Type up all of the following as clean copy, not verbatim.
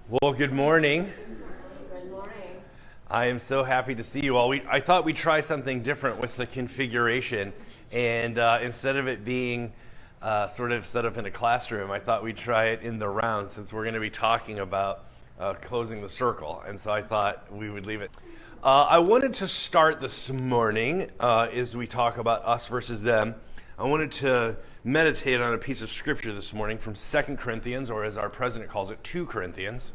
Well, good morning. Good morning. I am so happy to see you all. I thought we'd try something different with the configuration, and instead of it being sort of set up in a classroom, I thought we'd try it in the round since we're going to be talking about closing the circle, and so I thought we would leave it. I wanted to start this morning as we talk about us versus them. I wanted to meditate on a piece of scripture this morning from 2 Corinthians, or as our president calls it, 2 Corinthians,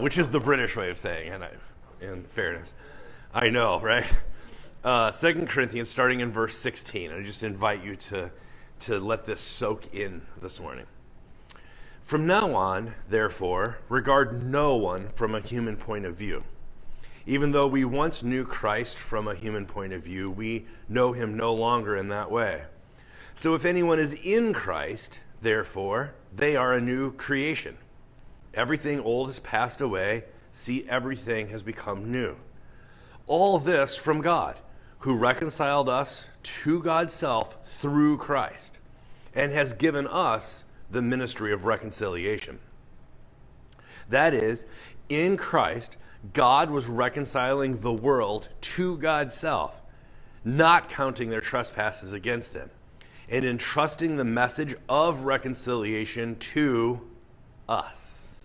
which is the British way of saying it, in fairness. I know, right? 2 Corinthians, starting in verse 16. I just invite you to let this soak in this morning. From now on, therefore, regard no one from a human point of view. Even though we once knew Christ from a human point of view, we know him no longer in that way. So if anyone is in Christ, therefore, they are a new creation. Everything old has passed away. See, everything has become new. All this from God, who reconciled us to God's self through Christ, and has given us the ministry of reconciliation. That is, in Christ, God was reconciling the world to God's self, not counting their trespasses against them, and entrusting the message of reconciliation to us.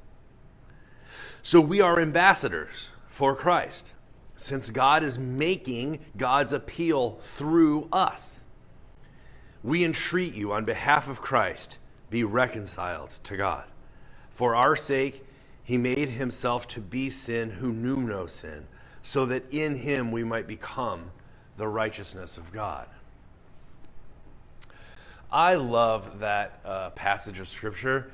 So we are ambassadors for Christ, since God is making God's appeal through us. We entreat you on behalf of Christ, be reconciled to God. For our sake, he made himself to be sin who knew no sin, so that in him we might become the righteousness of God. I love that passage of Scripture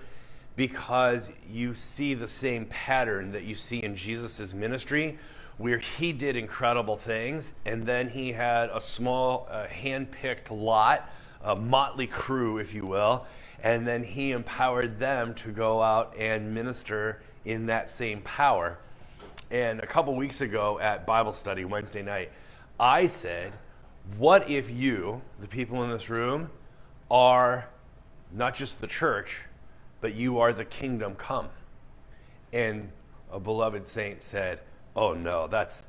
because you see the same pattern that you see in Jesus' ministry, where he did incredible things, and then he had a small, hand-picked lot, a motley crew, if you will, and then he empowered them to go out and minister in that same power. And a couple weeks ago at Bible study, Wednesday night, I said, what if you, the people in this room, are not just the church, but you are the kingdom come? And a beloved saint said, oh no, that's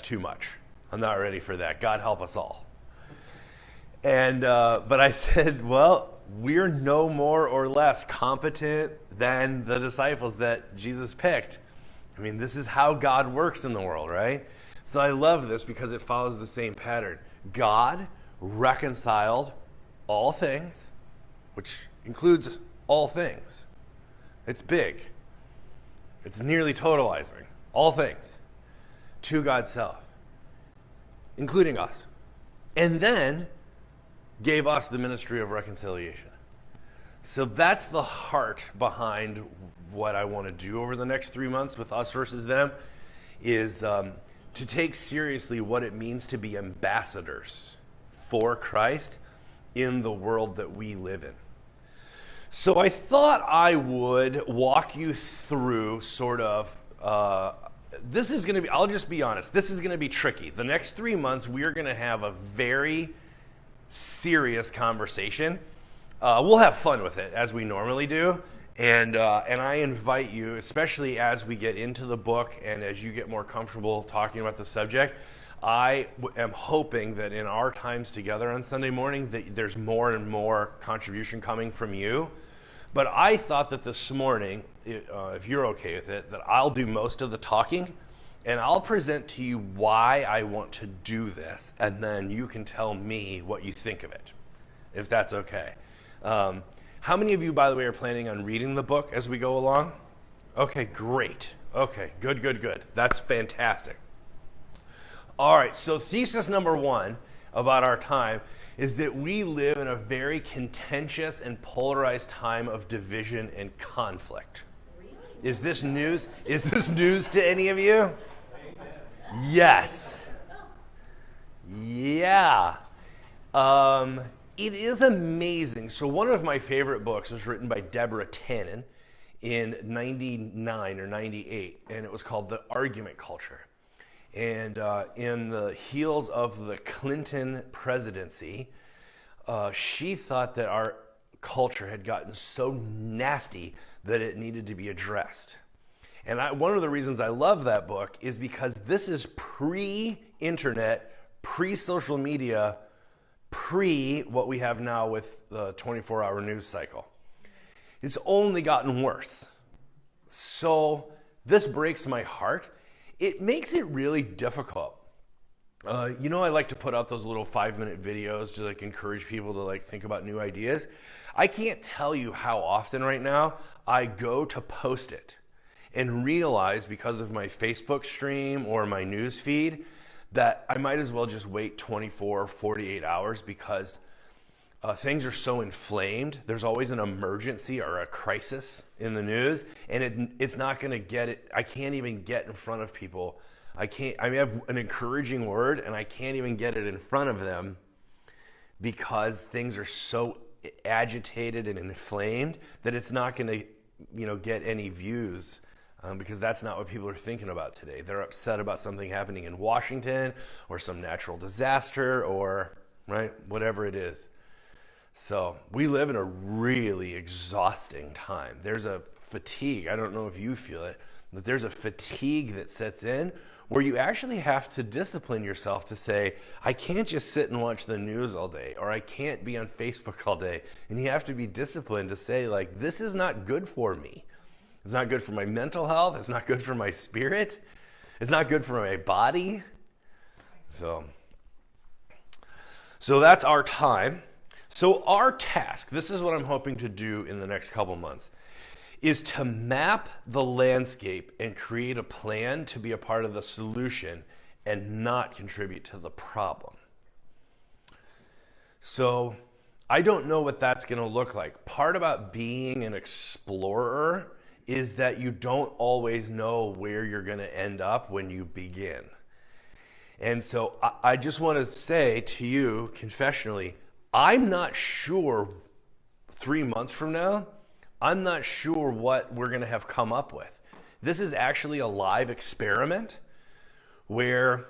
too much. I'm not ready for that. God help us all. And but I said, well, we're no more or less competent than the disciples that Jesus picked. I mean, this is how God works in the world, right? So I love this because it follows the same pattern. God reconciled all things, which includes all things. It's big. It's nearly totalizing. All things to God's self, including us. And then gave us the ministry of reconciliation. So that's the heart behind what I want to do over the next 3 months with us versus them, is to take seriously what it means to be ambassadors for Christ in the world that we live in. So I thought I would walk you through sort of, this is going to be, I'll just be honest, this is going to be tricky. The next 3 months, we're going to have a very serious conversation. We'll have fun with it, as we normally do. And I invite you, especially as we get into the book and as you get more comfortable talking about the subject, I am hoping that in our times together on Sunday morning that there's more and more contribution coming from you. But I thought that this morning, if you're okay with it, that I'll do most of the talking, and I'll present to you why I want to do this, and then you can tell me what you think of it, if that's okay. How many of you, by the way, are planning on reading the book as we go along? Okay, great. Okay, good. That's fantastic. All right, so thesis number one about our time is that we live in a very contentious and polarized time of division and conflict. Really? Is this news? Is this news to any of you? Yes. Yeah. It is amazing. So one of my favorite books was written by Deborah Tannen in 99 or 98, and it was called The Argument Culture. And in the heels of the Clinton presidency, she thought that our culture had gotten so nasty that it needed to be addressed. And one of the reasons I love that book is because this is pre-internet, pre-social media, what we have now with the 24-hour news cycle. It's only gotten worse. So this breaks my heart. It makes it really difficult. I like to put out those little 5-minute videos to encourage people to think about new ideas. I can't tell you how often right now I go to post it and realize because of my Facebook stream or my news feed that I might as well just wait 24 or 48 hours because things are so inflamed. There's always an emergency or a crisis in the news, and it's not going to get it. I can't even get in front of people. I have an encouraging word, and I can't even get it in front of them because things are so agitated and inflamed that it's not going to, get any views. Because that's not what people are thinking about today. They're upset about something happening in Washington or some natural disaster or, whatever it is. So we live in a really exhausting time. There's a fatigue. I don't know if you feel it, but there's a fatigue that sets in where you actually have to discipline yourself to say, I can't just sit and watch the news all day, or I can't be on Facebook all day. And you have to be disciplined to say, this is not good for me. It's not good for my mental health. It's not good for my spirit. It's not good for my body. So that's our time. So our task, this is what I'm hoping to do in the next couple months, is to map the landscape and create a plan to be a part of the solution and not contribute to the problem. So I don't know what that's going to look like. Part about being an explorer is that you don't always know where you're going to end up when you begin. And so I just want to say to you confessionally, I'm not sure 3 months from now, I'm not sure what we're going to have come up with. This is actually a live experiment where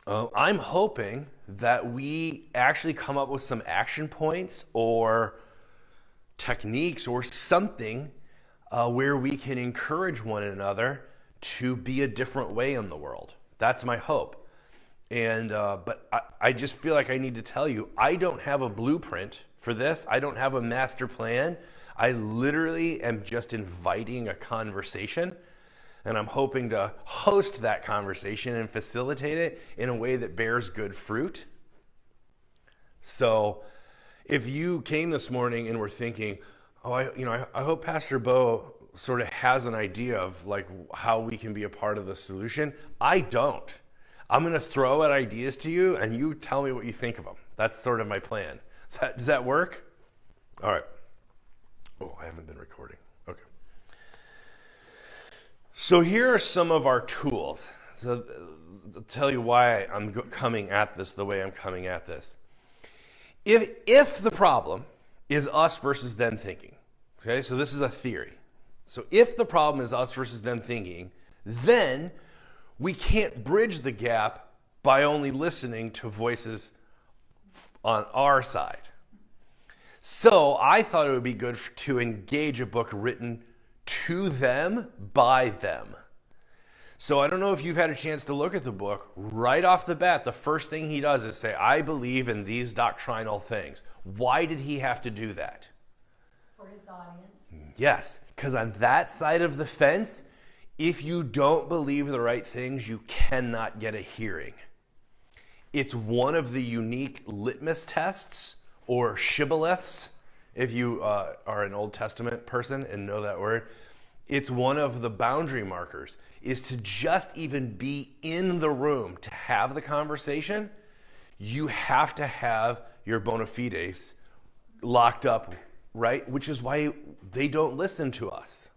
I'm hoping that we actually come up with some action points or techniques or something where we can encourage one another to be a different way in the world. That's my hope. And but I just feel like I need to tell you, I don't have a blueprint for this. I don't have a master plan. I literally am just inviting a conversation, and I'm hoping to host that conversation and facilitate it in a way that bears good fruit. So if you came this morning and were thinking, I hope Pastor Bo sort of has an idea of how we can be a part of the solution. I don't. I'm going to throw out ideas to you, and you tell me what you think of them. That's sort of my plan. Does that work? All right. Oh, I haven't been recording. Okay. So here are some of our tools. So I'll tell you why I'm coming at this the way I'm coming at this. If the problem is us versus them thinking, okay, so this is a theory. So if the problem is us versus them thinking, then we can't bridge the gap by only listening to voices on our side. So I thought it would be good to engage a book written to them by them. So I don't know if you've had a chance to look at the book. Right off the bat, the first thing he does is say, I believe in these doctrinal things. Why did he have to do that? For his audience. Yes, because on that side of the fence, if you don't believe the right things, you cannot get a hearing. It's one of the unique litmus tests or shibboleths, if you are an Old Testament person and know that word. It's one of the boundary markers, is to just even be in the room, to have the conversation, you have to have your bona fides locked up, right? Which is why they don't listen to us.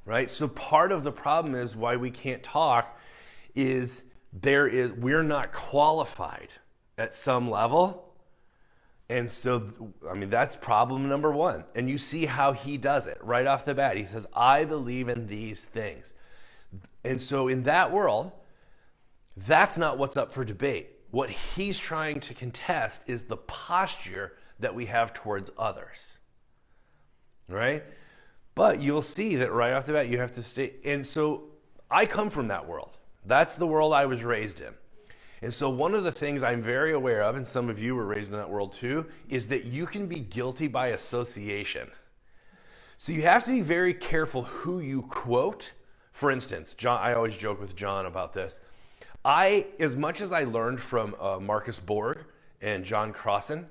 Right? So part of the problem is why we can't talk is we're not qualified at some level. And so, that's problem number one. And you see how he does it right off the bat. He says, I believe in these things. And so in that world, that's not what's up for debate. What he's trying to contest is the posture that we have towards others, right? But you'll see that right off the bat, you have to stay. And so I come from that world. That's the world I was raised in. And so one of the things I'm very aware of, and some of you were raised in that world too, is that you can be guilty by association. So you have to be very careful who you quote. For instance, John, I always joke with John about this. As much as I learned from Marcus Borg and John Crossan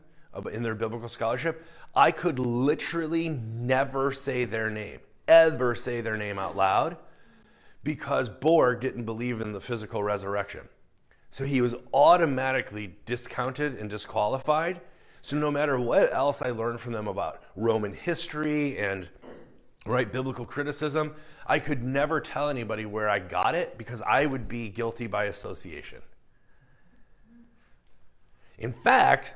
in their biblical scholarship, I could literally never say their name, ever say their name out loud, because Borg didn't believe in the physical resurrection. So he was automatically discounted and disqualified. So no matter what else I learned from them about Roman history and biblical criticism, I could never tell anybody where I got it because I would be guilty by association. In fact,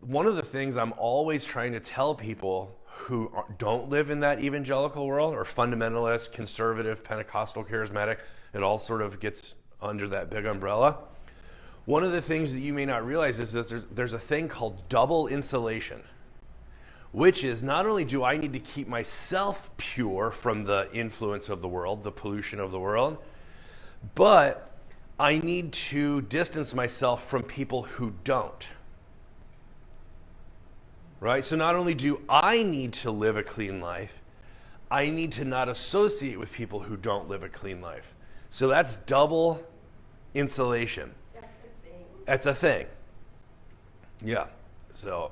one of the things I'm always trying to tell people who don't live in that evangelical world, or fundamentalist, conservative, Pentecostal, charismatic, it all sort of gets under that big umbrella. One of the things that you may not realize is that there's a thing called double insulation, which is not only do I need to keep myself pure from the influence of the world, the pollution of the world, but I need to distance myself from people who don't. Right? So not only do I need to live a clean life, I need to not associate with people who don't live a clean life. So that's double insulation. That's a thing. Yeah. So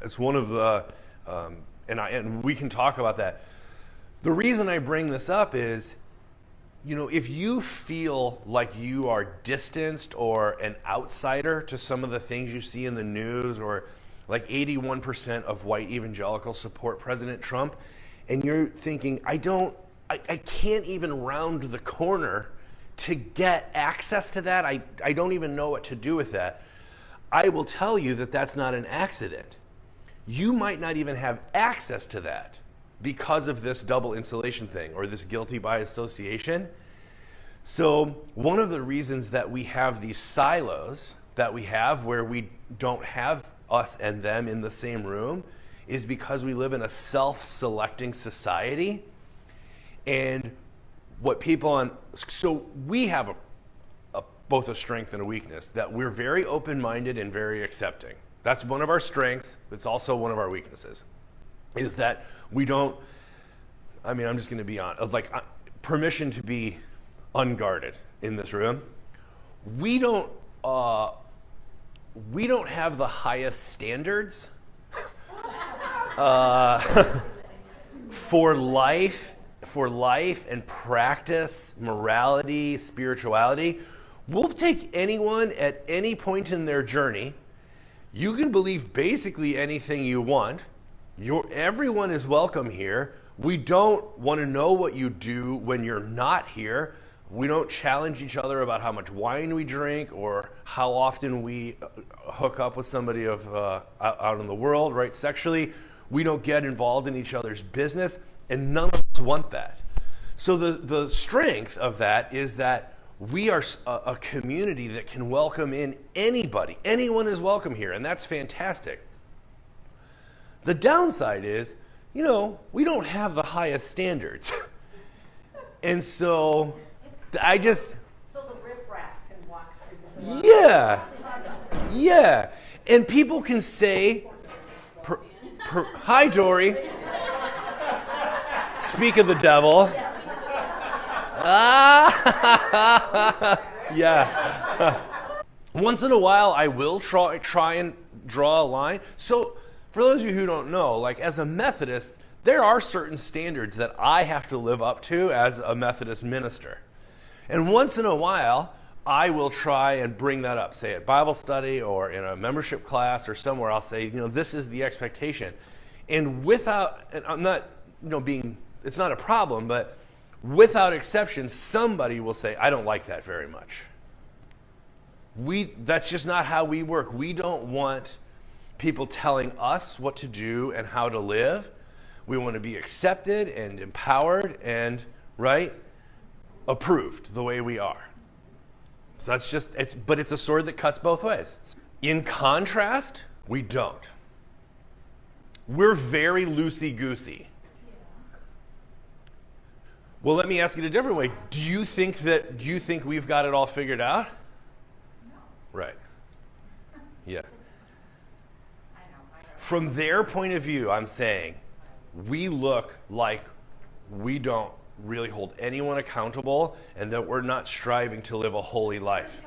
it's one of the, and we can talk about that. The reason I bring this up is, if you feel like you are distanced or an outsider to some of the things you see in the news, or like 81% of white evangelicals support President Trump, and you're thinking, I can't even round the corner to get access to that. I don't even know what to do with that. I will tell you that that's not an accident. You might not even have access to that because of this double insulation thing, or this guilty by association. So one of the reasons that we have these silos that we have, where we don't have us and them in the same room, is because we live in a self-selecting society. And so we have both a strength and a weakness, that we're very open-minded and very accepting. That's one of our strengths. It's also one of our weaknesses, is that we don't, I'm just going to be honest, permission to be unguarded in this room. We don't have the highest standards for life and practice, morality, spirituality. We'll take anyone at any point in their journey. You can believe basically anything you want. Everyone is welcome here. We don't want to know what you do when you're not here. We don't challenge each other about how much wine we drink or how often we hook up with somebody out in the world, right? Sexually, we don't get involved in each other's business, and none of us want that. So the strength of that is that we are a community that can welcome in anybody. Anyone is welcome here, and that's fantastic. The downside is, we don't have the highest standards. And so So the riffraff can walk through the Yeah. And people can say, hi, Dory. Speak of the devil. Yeah. Once in a while, I will try and draw a line. So for those of you who don't know, as a Methodist, there are certain standards that I have to live up to as a Methodist minister. And once in a while, I will try and bring that up, say at Bible study or in a membership class or somewhere. I'll say, this is the expectation. And I'm not, it's not a problem, but without exception, somebody will say, I don't like that very much. That's just not how we work. We don't want people telling us what to do and how to live. We want to be accepted and empowered and, approved the way we are. So but it's a sword that cuts both ways. In contrast, we don't. We're very loosey-goosey. Well, let me ask it a different way. Do you think we've got it all figured out? No. Right. Yeah. I know. From their point of view, I'm saying we look like we don't really hold anyone accountable and that we're not striving to live a holy life.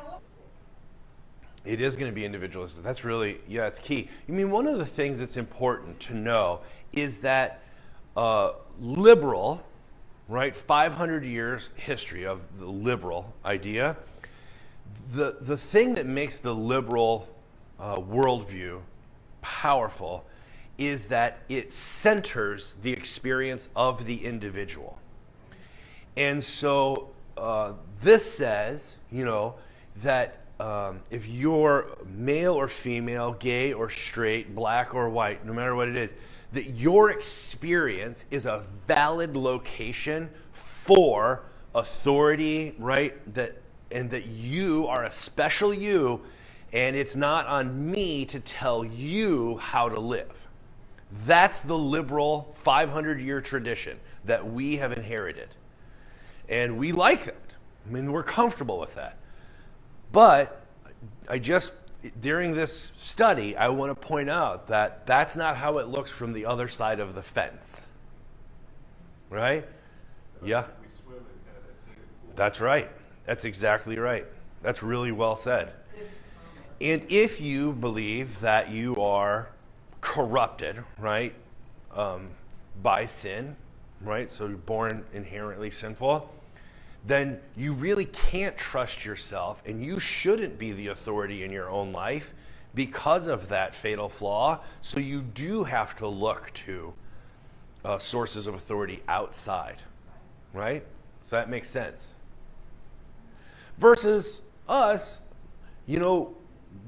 It is going to be individualistic. That's really, it's key. I mean, one of the things that's important to know is that liberal, right, 500 years history of the liberal idea, the thing that makes the liberal worldview powerful is that it centers the experience of the individual. And so this says, that if you're male or female, gay or straight, black or white, no matter what it is, that your experience is a valid location for authority, right? And that you are a special you, and it's not on me to tell you how to live. That's the liberal 500-year tradition that we have inherited. And we like it. I mean, we're comfortable with that. But during this study, I want to point out that that's not how it looks from the other side of the fence. Right? Yeah. We swim in kind of that heated pool. That's right. That's exactly right. That's really well said. And if you believe that you are corrupted, right, by sin, right, so you're born inherently sinful, then you really can't trust yourself, and you shouldn't be the authority in your own life because of that fatal flaw. So you do have to look to sources of authority outside, right? So that makes sense. Versus us,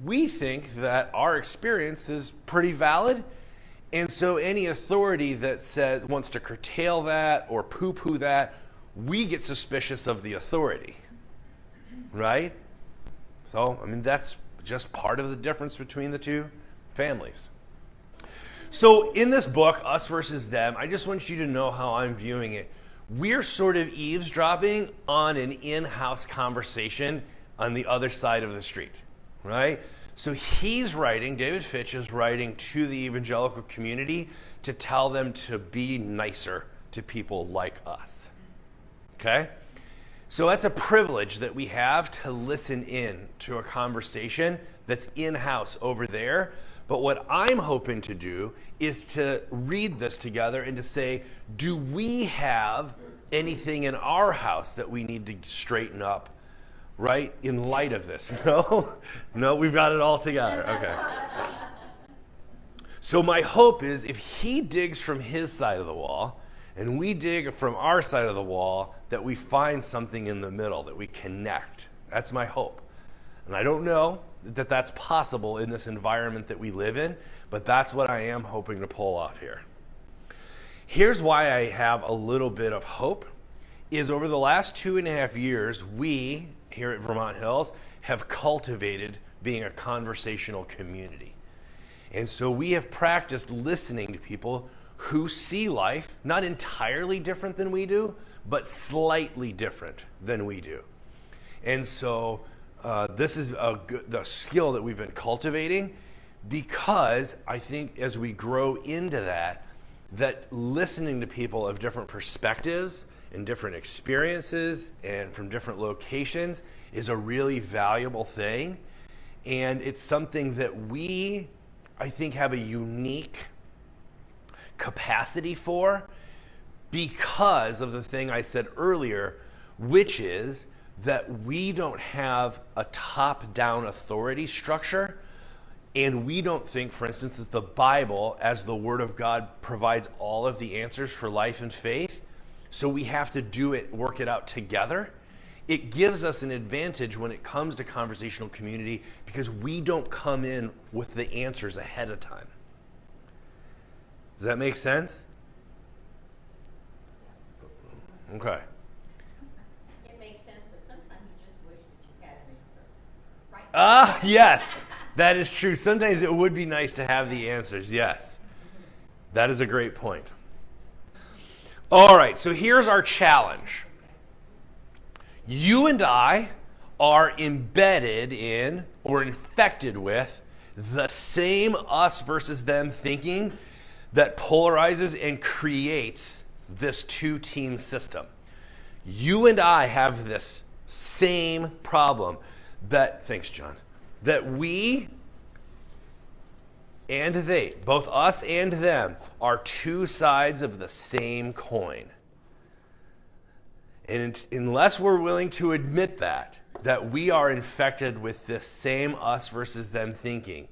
we think that our experience is pretty valid, and so any authority that wants to curtail that or poo-poo that, we get suspicious of the authority, right? So, I mean, that's just part of the difference between the two families. So in this book, Us versus Them, I just want you to know how I'm viewing it. We're sort of eavesdropping on an in-house conversation on the other side of the street, right? So David Fitch is writing to the evangelical community to tell them to be nicer to people like us. Okay? So that's a privilege that we have to listen in to a conversation that's in-house over there. But what I'm hoping to do is to read this together and to say, do we have anything in our house that we need to straighten up, right, in light of this? No, we've got it all together. Okay. So my hope is if he digs from his side of the wall and we dig from our side of the wall, that we find something in the middle, that we connect. That's my hope. And I don't know that that's possible in this environment that we live in, but that's what I am hoping to pull off here. Here's why I have a little bit of hope, is over the last 2.5 years, we here at Vermont Hills have cultivated being a conversational community. And so we have practiced listening to people who see life not entirely different than we do, but slightly different than we do. And so this is the skill that we've been cultivating, because I think as we grow into that listening to people of different perspectives and different experiences and from different locations is a really valuable thing. And it's something that we, I think, have a unique capacity for because of the thing I said earlier, which is that we don't have a top-down authority structure, and we don't think, for instance, that the Bible, as the Word of God, provides all of the answers for life and faith, so we have to work it out together. It gives us an advantage when it comes to conversational community because we don't come in with the answers ahead of time. Does that make sense? Okay. It makes sense, but sometimes you just wish that you had an answer. Right? Yes, that is true. Sometimes it would be nice to have the answers, yes. That is a great point. All right, so here's our challenge. You and I are embedded in or infected with the same us versus them thinking that polarizes and creates this two-team system. You and I have this same problem that, thanks John, that we and they, both us and them, are two sides of the same coin. And unless we're willing to admit that we are infected with this same us versus them thinking,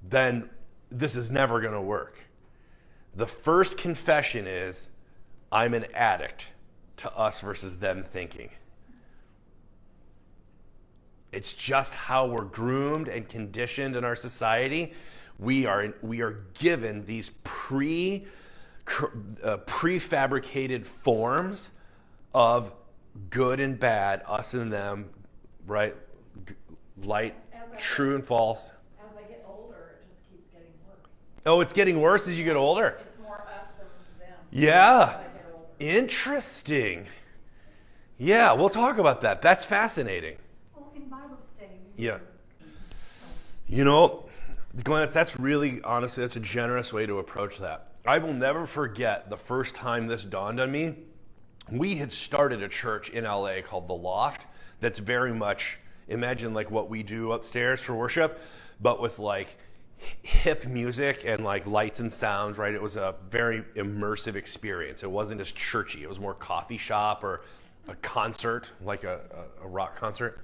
then this is never going to work. The first confession is, I'm an addict to us versus them thinking. It's just how we're groomed and conditioned in our society. We are given these prefabricated forms of good and bad, us and them, right? Light, true and false. As I get older, it just keeps getting worse. Oh, it's getting worse as you get older? It's more us and them. Yeah. As I get older. Interesting. Yeah, we'll talk about that. That's fascinating. Well, in Bible study. Yeah. You know, Glenn, that's really, honestly, that's a generous way to approach that. I will never forget the first time this dawned on me. We had started a church in LA called The Loft that's very much, imagine like what we do upstairs for worship, but with like hip music and like lights and sounds, right? It was a very immersive experience. It wasn't as churchy. It was more coffee shop or a concert, like a rock concert.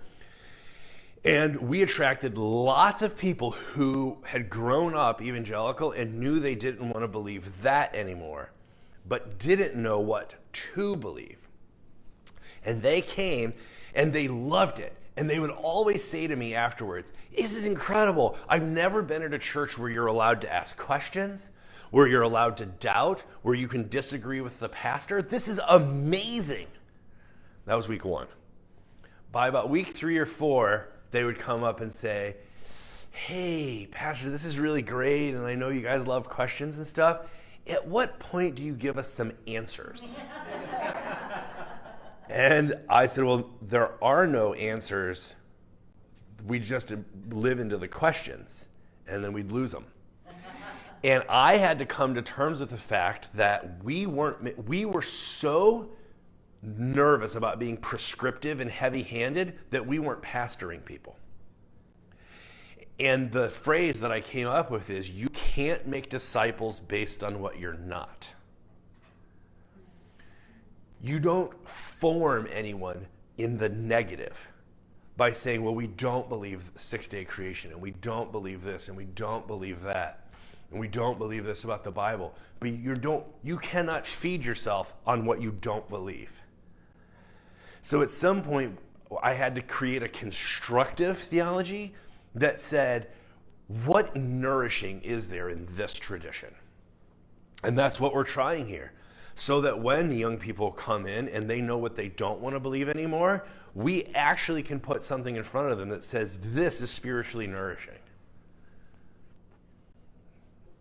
And we attracted lots of people who had grown up evangelical and knew they didn't want to believe that anymore, but didn't know what to believe. And they came and they loved it. And they would always say to me afterwards, this is incredible. I've never been at a church where you're allowed to ask questions, where you're allowed to doubt, where you can disagree with the pastor. This is amazing. That was week 1. By about week 3 or 4, they would come up and say, hey, pastor, this is really great, and I know you guys love questions and stuff. At what point do you give us some answers? And I said, well, there are no answers. We just live into the questions, and then we'd lose them. And I had to come to terms with the fact that we were so nervous about being prescriptive and heavy-handed that we weren't pastoring people. And the phrase that I came up with is, you can't make disciples based on what you're not. You don't form anyone in the negative by saying, well, we don't believe 6-day creation, and we don't believe this, and we don't believe that, and we don't believe this about the Bible. But you cannot feed yourself on what you don't believe. So at some point, I had to create a constructive theology that said, what nourishing is there in this tradition? And that's what we're trying here. So that when the young people come in and they know what they don't want to believe anymore, we actually can put something in front of them that says, this is spiritually nourishing.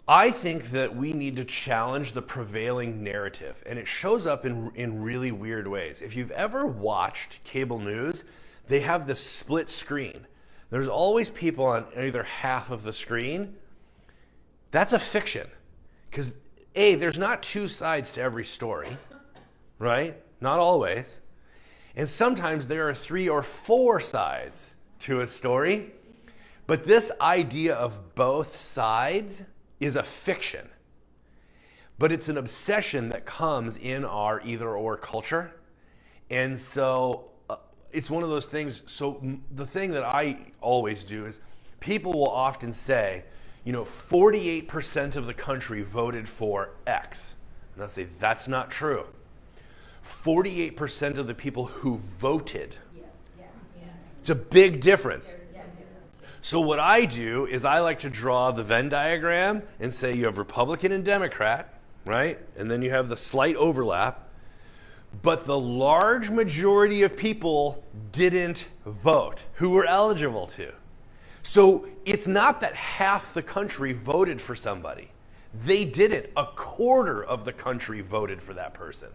I think that we need to challenge the prevailing narrative, and it shows up in really weird ways. If you've ever watched cable news, they have this split screen. There's always people on either half of the screen. That's a fiction, because there's not 2 sides to every story, right? Not always. And sometimes there are 3 or 4 sides to a story. But this idea of both sides is a fiction. But it's an obsession that comes in our either-or culture. And so it's one of those things. So the thing that I always do is people will often say, 48% of the country voted for X. And I'll say, that's not true. 48% of the people who voted. It's a big difference. So what I do is I like to draw the Venn diagram and say you have Republican and Democrat, right? And then you have the slight overlap. But the large majority of people didn't vote who were eligible to. So it's not that half the country voted for somebody. They didn't. A quarter of the country voted for that person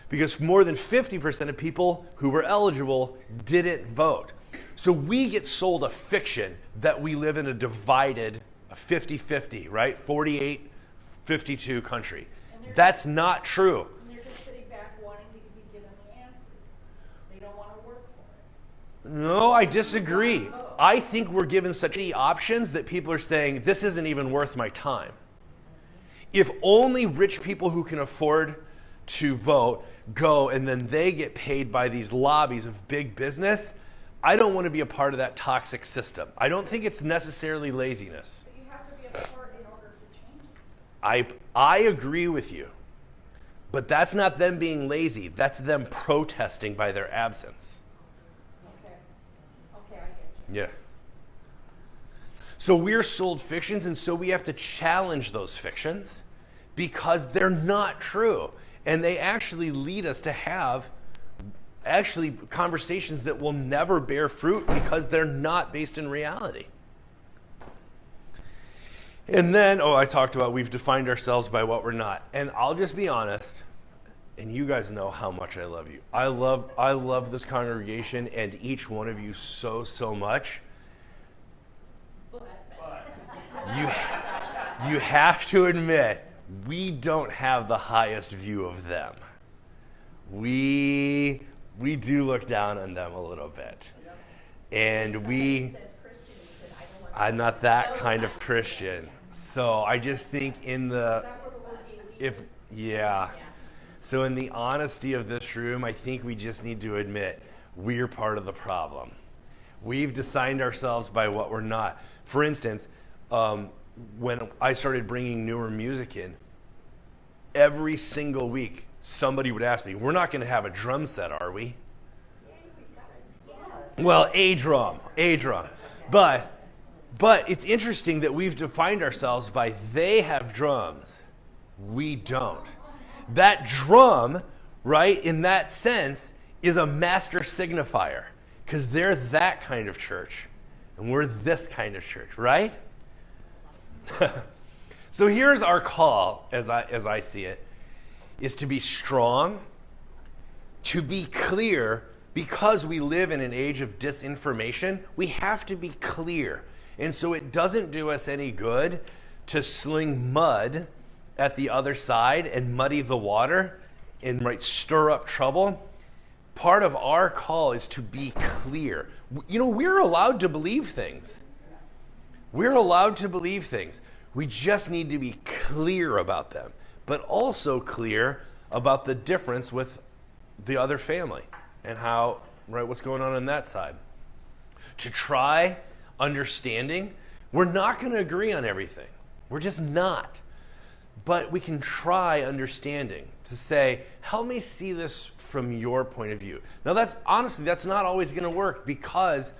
because more than 50% of people who were eligible didn't vote. So we get sold a fiction that we live in a divided 50-50, right? 48-52 country. That's not true. And they're just sitting back wanting to be given the answers. They don't want to work for it. No, I disagree. I think we're given such many options that people are saying, this isn't even worth my time. If only rich people who can afford to vote go and then they get paid by these lobbies of big business, I don't want to be a part of that toxic system. I don't think it's necessarily laziness. But you have to be a part in order to change it. I agree with you. But that's not them being lazy. That's them protesting by their absence. Okay. Okay, I get you. Yeah. So we're sold fictions, and so we have to challenge those fictions because they're not true. And they actually lead us to have conversations that will never bear fruit because they're not based in reality. And then, I talked about we've defined ourselves by what we're not. And I'll just be honest, and you guys know how much I love you. I love this congregation and each one of you so, so much. You have to admit, we don't have the highest view of them. We do look down on them a little bit. And I'm not that kind of Christian. So I just think So in the honesty of this room, I think we just need to admit we're part of the problem. We've designed ourselves by what we're not. For instance, when I started bringing newer music in, every single week somebody would ask me, we're not going to have a drum set, are we? Well, a drum. But it's interesting that we've defined ourselves by they have drums, we don't. That drum, right, in that sense, is a master signifier because they're that kind of church and we're this kind of church, right? So here's our call, as I see it, is to be strong, to be clear. Because we live in an age of disinformation, we have to be clear. And so it doesn't do us any good to sling mud at the other side and muddy the water and stir up trouble. Part of our call is to be clear. We're allowed to believe things. We're allowed to believe things. We just need to be clear about them, but also clear about the difference with the other family. And how, what's going on that side. To try understanding, we're not going to agree on everything. We're just not. But we can try understanding to say, help me see this from your point of view. Now that's not always going to work because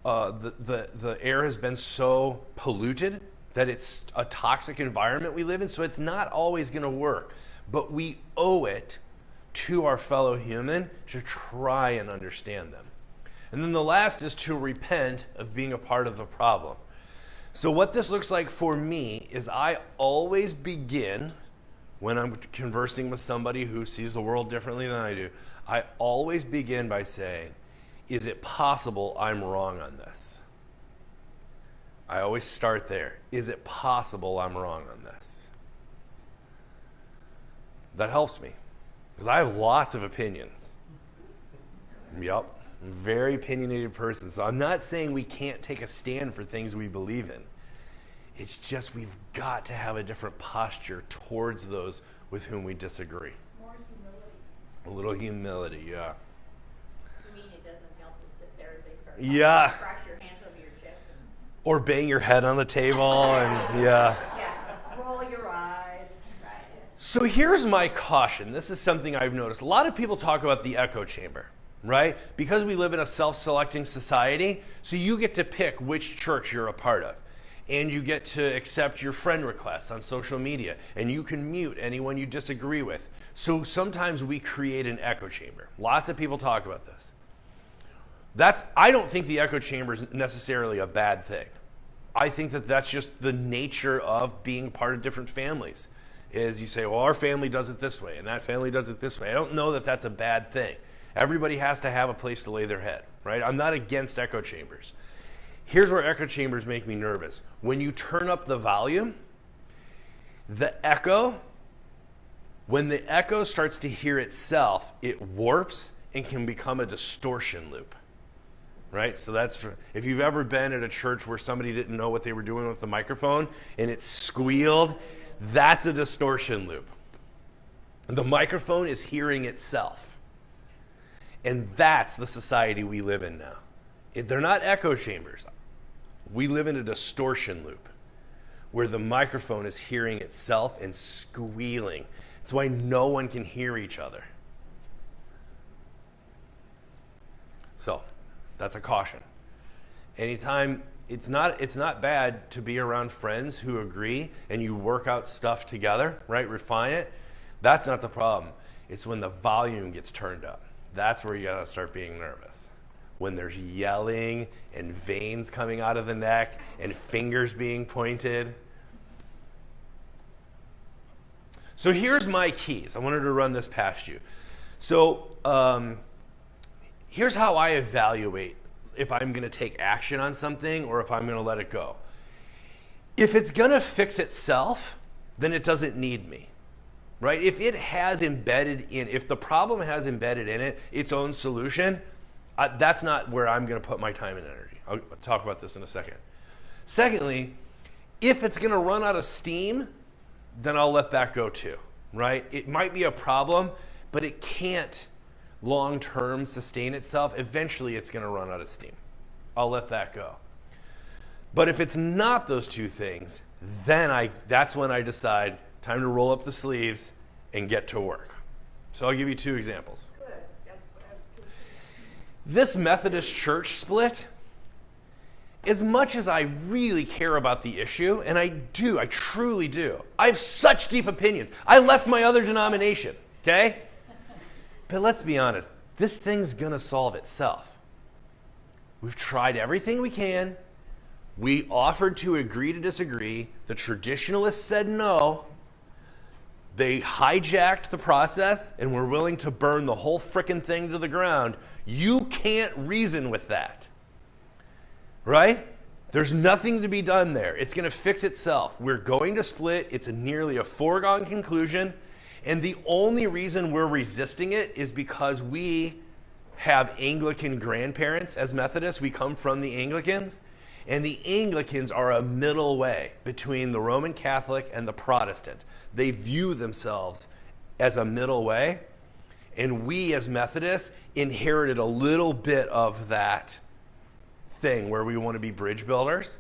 the air has been so polluted that it's a toxic environment we live in. So it's not always going to work. But we owe it to our fellow human to try and understand them. And then the last is to repent of being a part of the problem. So what this looks like for me is I always begin, when I'm conversing with somebody who sees the world differently than I do, I always begin by saying, is it possible I'm wrong on this? I always start there. Is it possible I'm wrong on this? That helps me. Because I have lots of opinions. Yep. I'm a very opinionated person. So I'm not saying we can't take a stand for things we believe in. It's just we've got to have a different posture towards those with whom we disagree. More humility. A little humility, yeah. You mean it doesn't help to sit there as they start Yeah. crash your hands over your chest and Or bang your head on the table and roll your eyes. Right. So here's my caution. This is something I've noticed. A lot of people talk about the echo chamber, right? Because we live in a self-selecting society, so you get to pick which church you're a part of. And you get to accept your friend requests on social media. And you can mute anyone you disagree with. So sometimes we create an echo chamber. Lots of people talk about this. I don't think the echo chamber is necessarily a bad thing. I think that that's just the nature of being part of different families. Is you say, well, our family does it this way, and that family does it this way. I don't know that that's a bad thing. Everybody has to have a place to lay their head, right? I'm not against echo chambers. Here's where echo chambers make me nervous. When you turn up the volume, the echo, when the echo starts to hear itself, it warps and can become a distortion loop, right? So that's if you've ever been at a church where somebody didn't know what they were doing with the microphone and it squealed, that's a distortion loop. The microphone is hearing itself. And that's the society we live in now. They're not echo chambers. We live in a distortion loop where the microphone is hearing itself and squealing. It's why no one can hear each other. So, that's a caution. Anytime, it's not bad to be around friends who agree and you work out stuff together, right? Refine it. That's not the problem. It's when the volume gets turned up. That's where you gotta start being nervous. When there's yelling and veins coming out of the neck and fingers being pointed. So here's my keys. I wanted to run this past you. So here's how I evaluate if I'm going to take action on something or if I'm going to let it go. If it's going to fix itself, then it doesn't need me, right? If it has embedded in, if the problem has embedded in it its own solution, that's not where I'm going to put my time and energy. I'll talk about this in a second. Secondly, if it's going to run out of steam, then I'll let that go too, right? It might be a problem, but it can't long-term sustain itself. Eventually it's going to run out of steam. I'll let that go. But if it's not those two things, then that's when I decide time to roll up the sleeves and get to work. So I'll give you two examples. Good, that's what I was just This Methodist church split, as much as I really care about the issue, and I truly do, I have such deep opinions. I left my other denomination, okay? But let's be honest, this thing's gonna solve itself. We've tried everything we can. We offered to agree to disagree. The traditionalists said no. They hijacked the process and were willing to burn the whole frickin' thing to the ground. You can't reason with that, right? There's nothing to be done there. It's gonna fix itself. We're going to split. It's nearly a foregone conclusion. And the only reason we're resisting it is because we have Anglican grandparents as Methodists. We come from the Anglicans. And the Anglicans are a middle way between the Roman Catholic and the Protestant. They view themselves as a middle way. And we as Methodists inherited a little bit of that thing where we want to be bridge builders.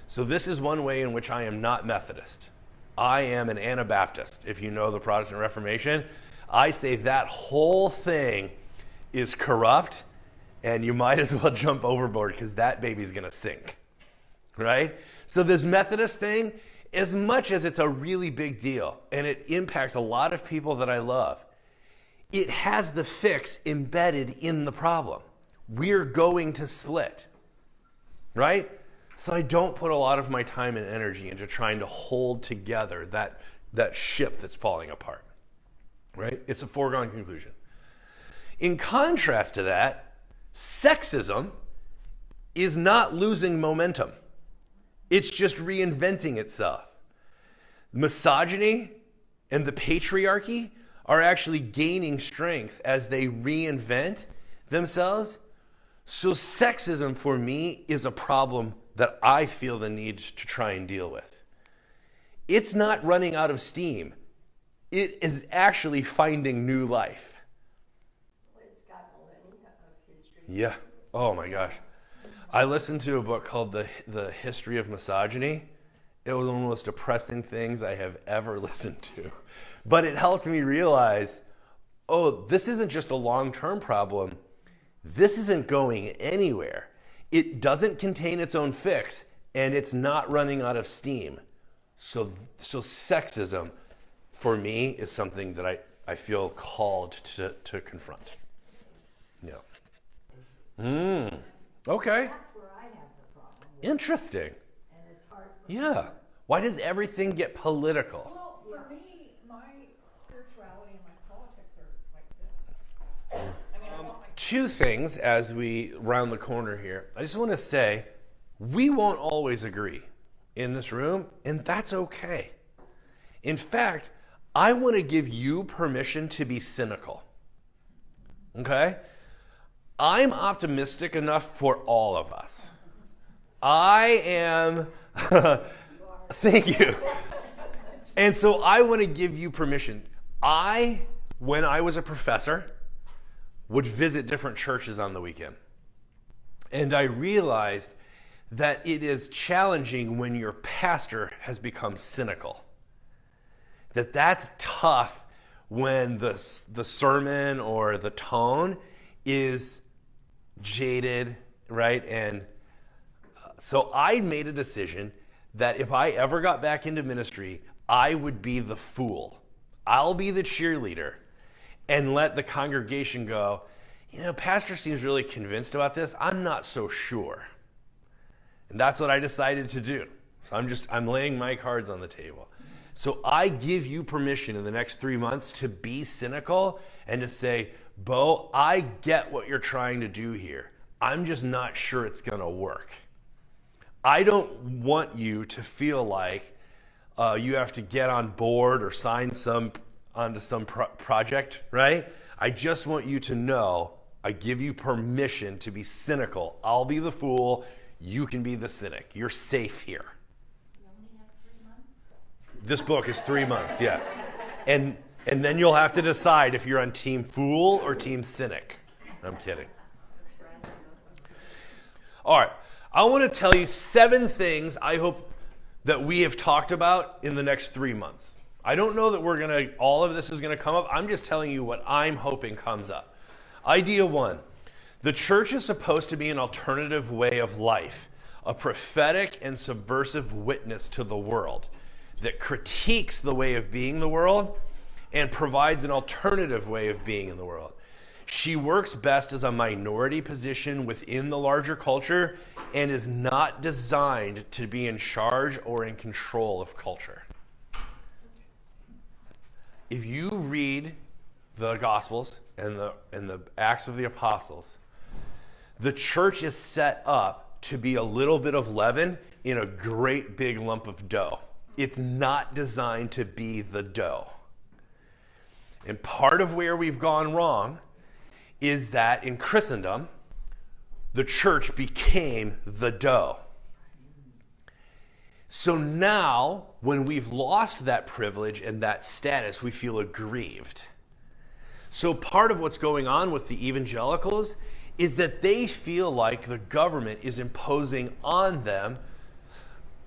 So this is one way in which I am not Methodist. I am an Anabaptist. If you know the Protestant Reformation, I say that whole thing is corrupt and you might as well jump overboard because that baby's going to sink, right? So this Methodist thing, as much as it's a really big deal and it impacts a lot of people that I love, it has the fix embedded in the problem. We're going to split, right? So I don't put a lot of my time and energy into trying to hold together that ship that's falling apart, right? It's a foregone conclusion. In contrast to that, sexism is not losing momentum. It's just reinventing itself. Misogyny and the patriarchy are actually gaining strength as they reinvent themselves. So sexism for me is a problem that I feel the need to try and deal with. It's not running out of steam. It is actually finding new life. Well, it's got millennia of history. Yeah. Oh my gosh. I listened to a book called The History of Misogyny. It was one of the most depressing things I have ever listened to. But it helped me realize, oh, this isn't just a long-term problem. This isn't going anywhere. It doesn't contain its own fix, and it's not running out of steam. So sexism, for me, is something that I feel called to confront. Yeah. Okay. That's where I have the problem. Interesting. And it's Yeah. Why does everything get political? Well, for me, my spirituality and my politics are like this. I mean, I want my Two things as we round the corner here. I just want to say, we won't always agree in this room, and that's okay. In fact, I want to give you permission to be cynical. Okay? I'm optimistic enough for all of us. I am, thank you. And so I want to give you permission. When I was a professor, would visit different churches on the weekend. And I realized that it is challenging when your pastor has become cynical. That's tough when the sermon or the tone is jaded, right? And so I made a decision that if I ever got back into ministry, I would be the fool. I'll be the cheerleader and let the congregation go, pastor seems really convinced about this. I'm not so sure. And that's what I decided to do. So I'm laying my cards on the table. So I give you permission in the next 3 months to be cynical and to say, Bo, I get what you're trying to do here. I'm just not sure it's going to work. I don't want you to feel like you have to get on board or sign onto some project, right? I just want you to know I give you permission to be cynical. I'll be the fool. You can be the cynic. You're safe here. You only have 3 months? This book is 3 months, yes. And then you'll have to decide if you're on team fool or team cynic. I'm kidding. All right. I want to tell you 7 things I hope that we have talked about in the next 3 months. I don't know that all of this is going to come up. I'm just telling you what I'm hoping comes up. Idea 1. The church is supposed to be an alternative way of life, a prophetic and subversive witness to the world that critiques the way of being the world and provides an alternative way of being in the world. She works best as a minority position within the larger culture and is not designed to be in charge or in control of culture. If you read the Gospels and the Acts of the Apostles, the church is set up to be a little bit of leaven in a great big lump of dough. It's not designed to be the dough. And part of where we've gone wrong is that in Christendom, the church became the dough. So now, when we've lost that privilege and that status, we feel aggrieved. So part of what's going on with the evangelicals is that they feel like the government is imposing on them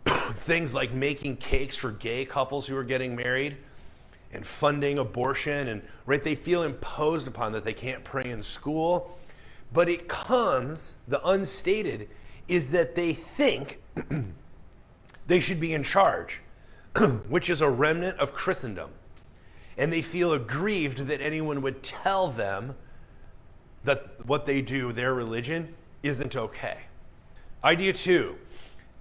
things like making cakes for gay couples who are getting married and funding abortion, and right, they feel imposed upon that they can't pray in school. But it comes, the unstated, is that they think they should be in charge, which is a remnant of Christendom. And they feel aggrieved that anyone would tell them that what they do, their religion, isn't okay. Idea 2,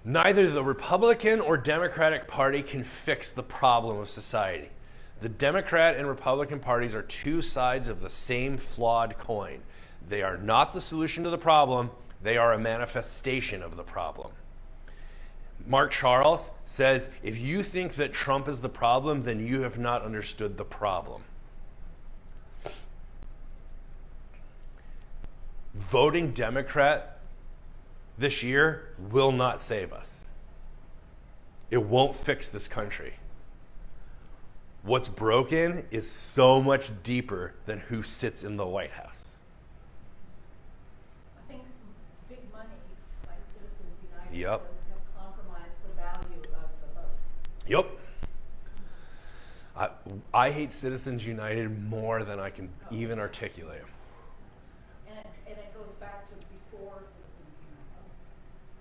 neither the Republican or Democratic Party can fix the problem of society. The Democrat and Republican parties are two sides of the same flawed coin. They are not the solution to the problem. They are a manifestation of the problem. Mark Charles says, if you think that Trump is the problem, then you have not understood the problem. Voting Democrat this year will not save us. It won't fix this country. What's broken is so much deeper than who sits in the White House. I think big money, like Citizens United, Yep. have compromised the value of the vote. Yep. I hate Citizens United more than I can even articulate. And it goes back to before Citizens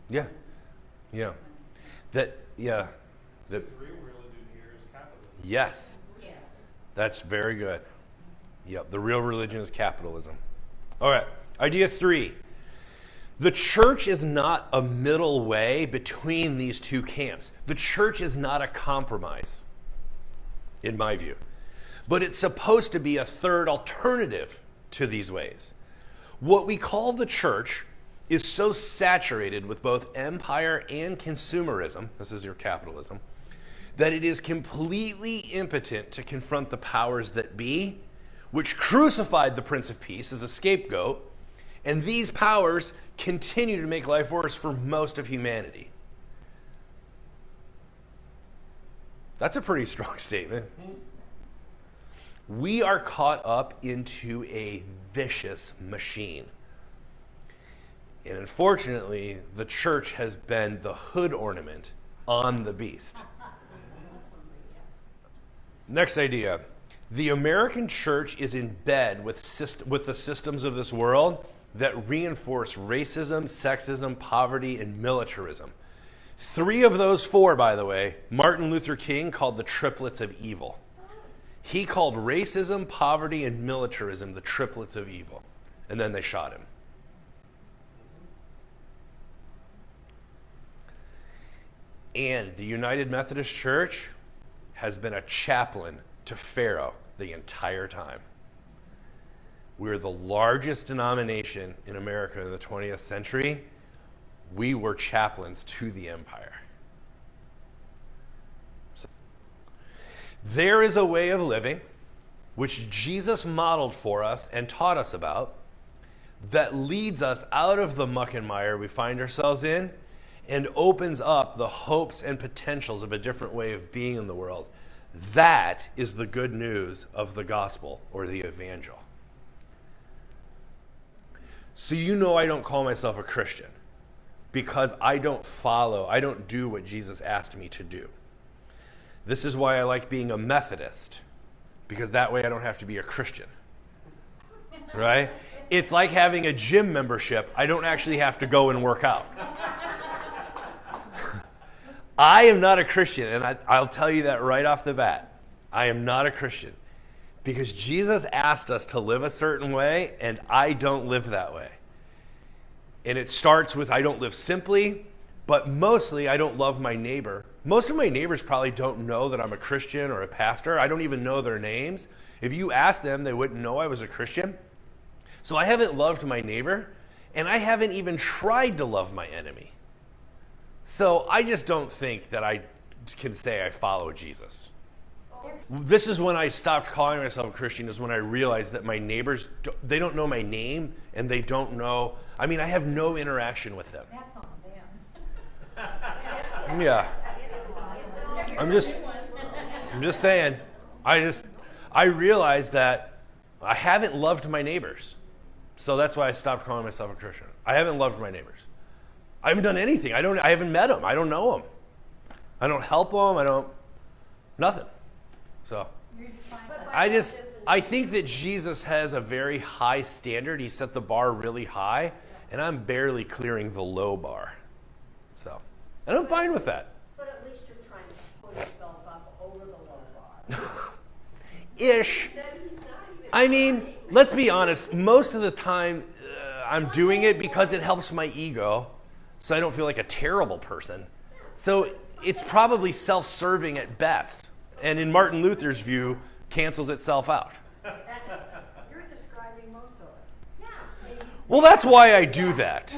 United. Yeah. The real religion here is capitalism. yes. Yeah. That's very good. Yep, the real religion is capitalism. All right, idea 3. The church is not a middle way between these two camps. The church is not a compromise, in my view. But it's supposed to be a third alternative to these ways. What we call the church is so saturated with both empire and consumerism, this is your capitalism, that it is completely impotent to confront the powers that be, which crucified the Prince of Peace as a scapegoat, and these powers continue to make life worse for most of humanity. That's a pretty strong statement. We are caught up into a vicious machine. And unfortunately, the church has been the hood ornament on the beast. Next idea. The American church is in bed with the systems of this world that reinforce racism, sexism, poverty, and militarism. 3 of those 4, by the way, Martin Luther King called the triplets of evil. He called racism, poverty, and militarism the triplets of evil. And then they shot him. And the United Methodist Church has been a chaplain to Pharaoh the entire time. We're the largest denomination in America in the 20th century. We were chaplains to the empire. So, there is a way of living which Jesus modeled for us and taught us about that leads us out of the muck and mire we find ourselves in and opens up the hopes and potentials of a different way of being in the world. That is the good news of the gospel or the evangel. So you know I don't call myself a Christian because I don't do what Jesus asked me to do. This is why I like being a Methodist, because that way I don't have to be a Christian. Right? It's like having a gym membership. I don't actually have to go and work out. I am not a Christian, and I'll tell you that right off the bat. I am not a Christian because Jesus asked us to live a certain way, and I don't live that way. And it starts with I don't live simply, but mostly I don't love my neighbor. Most of my neighbors probably don't know that I'm a Christian or a pastor. I don't even know their names. If you ask them, they wouldn't know I was a Christian. So I haven't loved my neighbor, and I haven't even tried to love my enemy. So I just don't think that I can say I follow Jesus. This is when I stopped calling myself a Christian, is when I realized that my neighbors, they don't know my name, and they don't know, I have no interaction with them. That's on them. Yeah. I'm just saying, I realized that I haven't loved my neighbors. So that's why I stopped calling myself a Christian. I haven't loved my neighbors. I haven't done anything. I haven't met them. I don't know them. I don't help them. Nothing. So I think that Jesus has a very high standard. He set the bar really high, and I'm barely clearing the low bar. So, and I'm fine with that. But at least you're trying to pull yourself up over the low bar. Ish. Let's be honest. Most of the time, I'm doing it because it helps my ego, so I don't feel like a terrible person. So it's probably self-serving at best. And in Martin Luther's view, cancels itself out. You're describing most of us. Yeah. Well, that's why I do that.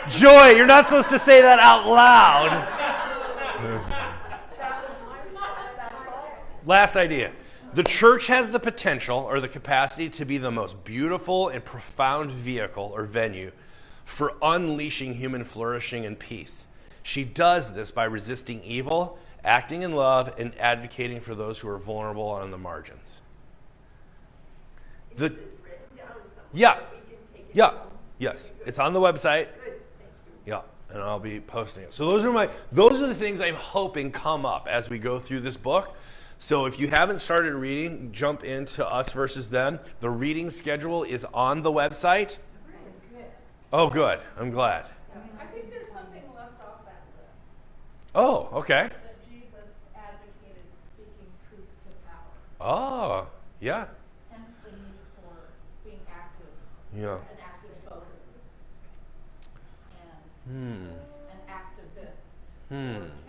Joy, you're not supposed to say that out loud. That was my response. That's all. Last idea. The church has the potential or the capacity to be the most beautiful and profound vehicle or venue for unleashing human flourishing and peace. She does this by resisting evil, acting in love, and advocating for those who are vulnerable on the margins. Is this written down somewhere? Yeah. So we can take it Yeah. home? Yes. It's on the website. Good. Thank you. Yeah. And I'll be posting it. So those are the things I'm hoping come up as we go through this book. So if you haven't started reading, jump into Us versus Them. The reading schedule is on the website. Oh, good. I'm glad. I think there's something left off that list, Oh, okay. that Jesus advocated speaking truth to power, Oh, yeah. hence the need for being active Yeah. an active voter and an activist. Hmm.